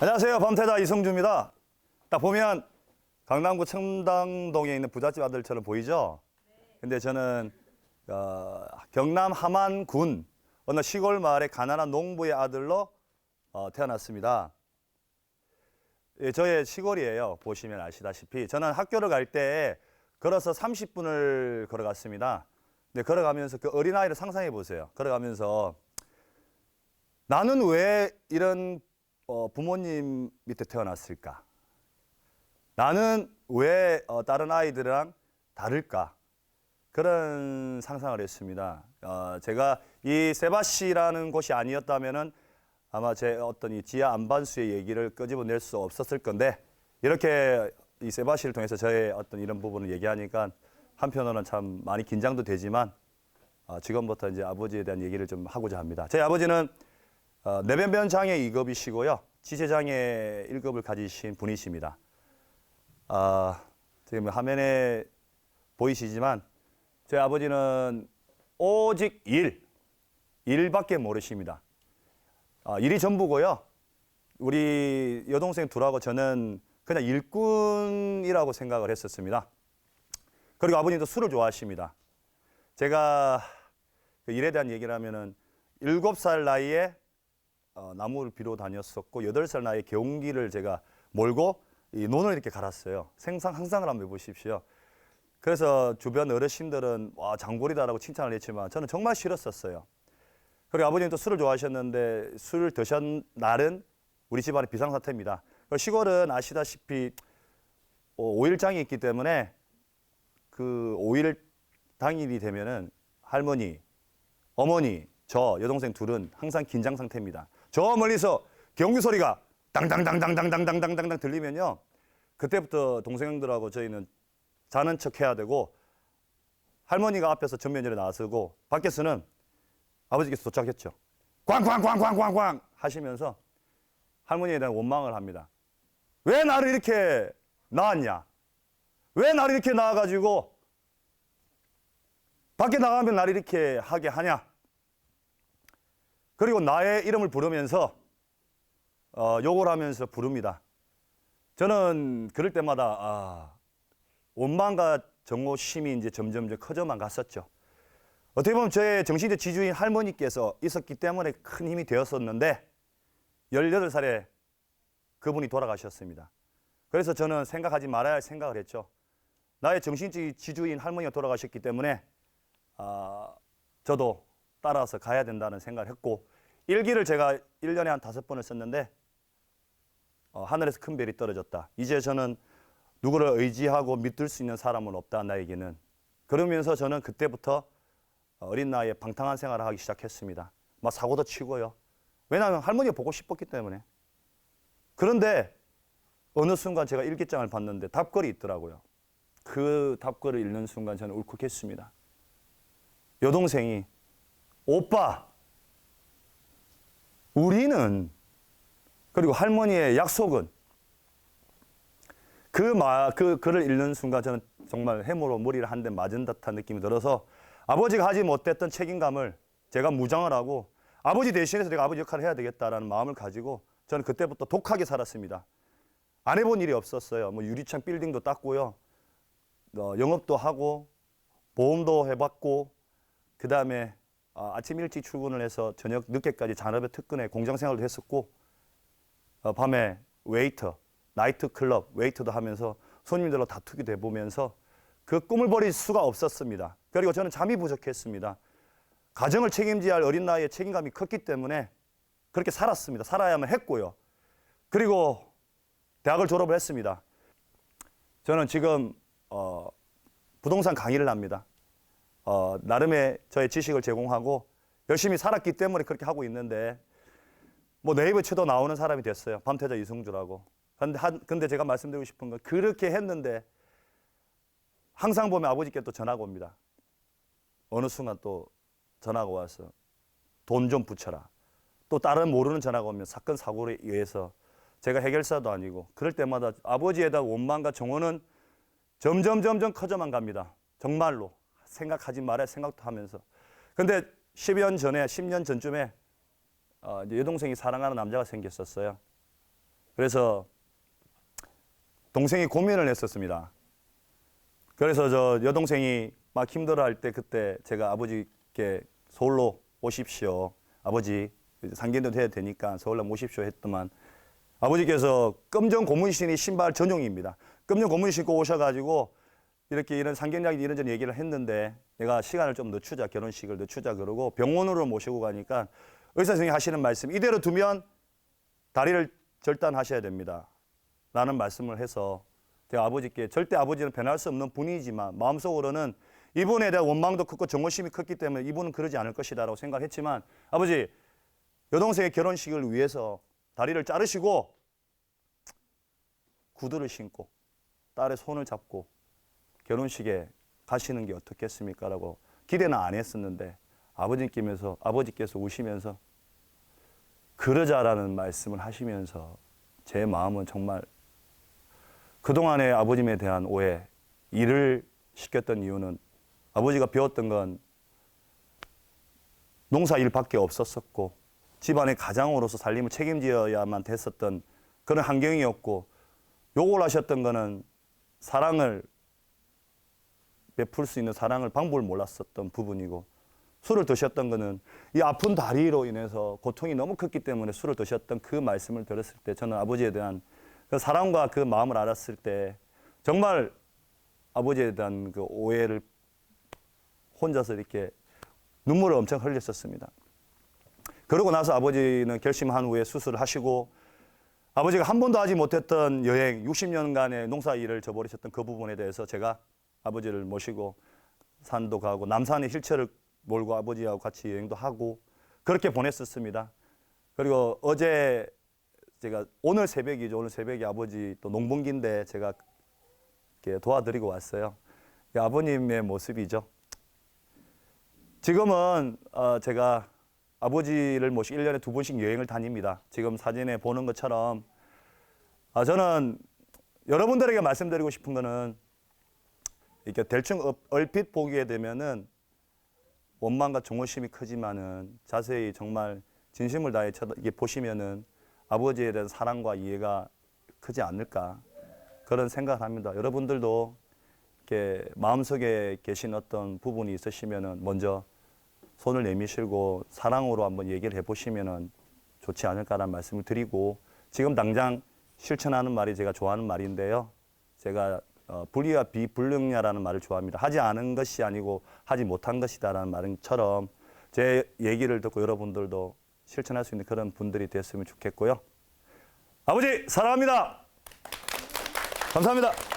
안녕하세요. 범태자 이성주입니다. 딱 보면 강남구 청담동에 있는 부잣집 아들처럼 보이죠? 근데 저는 경남 함안군 어느 시골 마을의 가난한 농부의 아들로 태어났습니다. 예, 저의 시골이에요. 보시면 아시다시피 저는 학교를 갈 때 걸어서 30분을 걸어갔습니다. 근데 걸어가면서 그 어린아이를 상상해 보세요. 걸어가면서 나는 왜 이런 부모님 밑에 태어났을까? 나는 왜 다른 아이들이랑 다를까? 그런 상상을 했습니다. 제가 이 세바시라는 곳이 아니었다면은 아마 제 어떤 이 지하 안반수의 얘기를 끄집어낼 수 없었을 건데, 이렇게 이 세바시를 통해서 저의 어떤 이런 부분을 얘기하니까 한편으로는 참 많이 긴장도 되지만 지금부터 이제 아버지에 대한 얘기를 좀 하고자 합니다. 제 아버지는 내변변 장애 2급이시고요. 지체장애 1급을 가지신 분이십니다. 지금 화면에 보이시지만 제 아버지는 오직 일밖에 모르십니다. 일이 전부고요. 우리 여동생 둘하고 저는 그냥 일꾼이라고 생각을 했었습니다. 그리고 아버님도 술을 좋아하십니다. 제가 그 일에 대한 얘기를 하면은 7살 나이에 나무를 비로 다녔었고 8살 나이에 개운기를 제가 몰고 이 논을 이렇게 갈았어요. 상상을 한번 해보십시오. 그래서 주변 어르신들은 와 장골이다라고 칭찬을 했지만 저는 정말 싫었었어요. 그리고 아버님도 술을 좋아하셨는데 술을 드신 날은 우리 집안의 비상사태입니다. 시골은 아시다시피 5일장이 있기 때문에 그 5일 당일이 되면은 할머니, 어머니, 저 여동생 둘은 항상 긴장 상태입니다. 저 멀리서 경기 소리가 땅땅땅땅땅땅땅땅땅 들리면요, 그때부터 동생들하고 저희는 자는 척 해야 되고, 할머니가 앞에서 전면전에 나서고 밖에서는 아버지께서 도착했죠. 꽝꽝꽝꽝꽝꽝 하시면서 할머니에 대한 원망을 합니다. 왜 나를 이렇게 낳았냐? 왜 나를 이렇게 낳아가지고 밖에 나가면 나를 이렇게 하게 하냐? 그리고 나의 이름을 부르면서 욕을 하면서 부릅니다. 저는 그럴 때마다 원망과 정오심이 이제 점점 커져만 갔었죠. 어떻게 보면 저의 정신적 지주인 할머니께서 있었기 때문에 큰 힘이 되었었는데 18살에 그분이 돌아가셨습니다. 그래서 저는 생각하지 말아야 할 생각을 했죠. 나의 정신적 지주인 할머니가 돌아가셨기 때문에 저도 따라서 가야 된다는 생각을 했고, 일기를 제가 1년에 한 5번을 썼는데 하늘에서 큰 별이 떨어졌다. 이제 저는 누구를 의지하고 믿을 수 있는 사람은 없다, 나에게는. 그러면서 저는 그때부터 어린 나이에 방탕한 생활을 하기 시작했습니다. 막 사고도 치고요. 왜냐하면 할머니가 보고 싶었기 때문에. 그런데 어느 순간 제가 일기장을 봤는데 답글이 있더라고요. 그 답글을 읽는 순간 저는 울컥했습니다. 여동생이 오빠, 우리는, 그리고 할머니의 약속은, 그 글을 읽는 순간 저는 정말 해무로 머리를 한 대 맞은 듯한 느낌이 들어서 아버지가 하지 못했던 책임감을 제가 무장을 하고 아버지 대신해서 내가 아버지 역할을 해야 되겠다라는 마음을 가지고 저는 그때부터 독하게 살았습니다. 안 해본 일이 없었어요. 뭐 유리창 빌딩도 닦고요. 영업도 하고 보험도 해봤고, 그 다음에 아침 일찍 출근을 해서 저녁 늦게까지 잔업에 특근에 공장 생활도 했었고, 밤에 웨이터, 나이트 클럽 웨이터도 하면서 손님들로 다투기도 해보면서 그 꿈을 버릴 수가 없었습니다. 그리고 저는 잠이 부족했습니다. 가정을 책임져야 할 어린 나이에 책임감이 컸기 때문에 그렇게 살았습니다. 살아야만 했고요. 그리고 대학을 졸업을 했습니다. 저는 지금 부동산 강의를 합니다. 나름의 저의 지식을 제공하고 열심히 살았기 때문에 그렇게 하고 있는데, 뭐 네이버 쳐도 나오는 사람이 됐어요. 밤태자 이성주라고. 근데 제가 말씀드리고 싶은 건, 그렇게 했는데 항상 보면 아버지께 또 전화가 옵니다. 어느 순간 또 전화가 와서 돈 좀 붙여라. 또 다른 모르는 전화가 오면 사건 사고에 의해서, 제가 해결사도 아니고 그럴 때마다 아버지에 대한 원망과 정오는 점점 커져만 갑니다. 정말로 생각하지 말아야 생각도 하면서. 근데 10년 전쯤에 여동생이 사랑하는 남자가 생겼었어요. 그래서 동생이 고민을 했었습니다. 그래서 저 여동생이 막 힘들어할 때 그때 제가 아버지께 서울로 오십시오. 아버지 상견례도 해야 되니까 서울로 모십시오 했더만 아버지께서 검정 고무신이 신발 전용입니다. 검정 고무신 신고 오셔가지고 이렇게 이런 상견례 이런저런 얘기를 했는데 내가 시간을 좀 늦추자, 결혼식을 늦추자 그러고 병원으로 모시고 가니까 의사 선생님이 하시는 말씀, 이대로 두면 다리를 절단하셔야 됩니다 라는 말씀을 해서 제가 아버지께, 절대 아버지는 변할 수 없는 분이지만 마음속으로는 이분에 대한 원망도 크고 정오심이 컸기 때문에 이분은 그러지 않을 것이다 라고 생각했지만, 아버지 여동생의 결혼식을 위해서 다리를 자르시고 구두를 신고 딸의 손을 잡고 결혼식에 가시는 게 어떻겠습니까? 라고 기대는 안 했었는데 아버지께서 우시면서 그러자라는 말씀을 하시면서 제 마음은 정말 그동안의 아버님에 대한 오해, 일을 시켰던 이유는 아버지가 배웠던 건 농사일밖에 없었었고 집안의 가장으로서 살림을 책임져야만 됐었던 그런 환경이었고, 요구를 하셨던 거는 사랑을 베풀 수 있는 사랑을 방법을 몰랐었던 부분이고, 술을 드셨던 거는 이 아픈 다리로 인해서 고통이 너무 컸기 때문에 술을 드셨던 그 말씀을 들었을 때 저는 아버지에 대한 그 사랑과 그 마음을 알았을 때 정말 아버지에 대한 그 오해를 혼자서 이렇게 눈물을 엄청 흘렸었습니다. 그러고 나서 아버지는 결심한 후에 수술을 하시고 아버지가 한 번도 하지 못했던 여행, 60년간의 농사일을 저버리셨던 그 부분에 대해서 제가 아버지를 모시고 산도 가고 남산에 휠체어를 몰고 아버지하고 같이 여행도 하고 그렇게 보냈었습니다. 그리고 어제 제가 오늘 새벽에 아버지 또 농번기인데 제가 이렇게 도와드리고 왔어요. 아버님의 모습이죠. 지금은 제가 아버지를 모시고 1년에 2번씩 여행을 다닙니다. 지금 사진에 보는 것처럼 저는 여러분들에게 말씀드리고 싶은 거는 이렇게 대충 얼핏 보게 되면은 원망과 정오심이 크지만은 자세히 정말 진심을 다해 이게 보시면은 아버지에 대한 사랑과 이해가 크지 않을까 그런 생각을 합니다. 여러분들도 이렇게 마음속에 계신 어떤 부분이 있으시면은 먼저 손을 내미시고 사랑으로 한번 얘기를 해보시면은 좋지 않을까라는 말씀을 드리고, 지금 당장 실천하는 말이 제가 좋아하는 말인데요. 제가 불의와 비불능냐라는 말을 좋아합니다. 하지 않은 것이 아니고 하지 못한 것이다라는 말처럼 제 얘기를 듣고 여러분들도 실천할 수 있는 그런 분들이 됐으면 좋겠고요. 아버지 사랑합니다. 감사합니다.